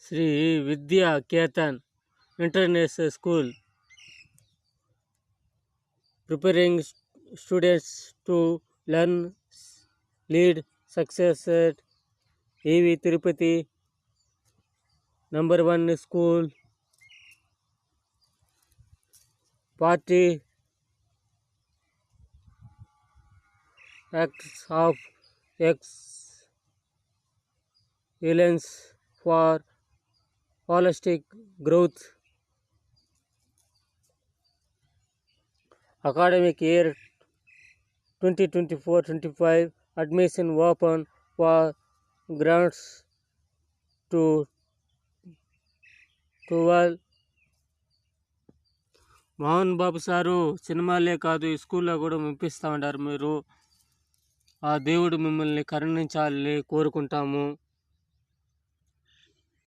శ్రీ విద్యా Ketan international school preparing students to learn, lead, success at AV Tirupati number 1 school. Party acts of excellence for holistic growth. Academic year 2024-25 admission open for grants to 12. Mohan Babu sir సినిమాలే కాదు ఈ స్కూల్లో కూడా పంపిస్తూ ఉంటారు. మీరు ఆ దేవుడు మిమ్మల్ని కరుణించాలని కోరుకుంటాము.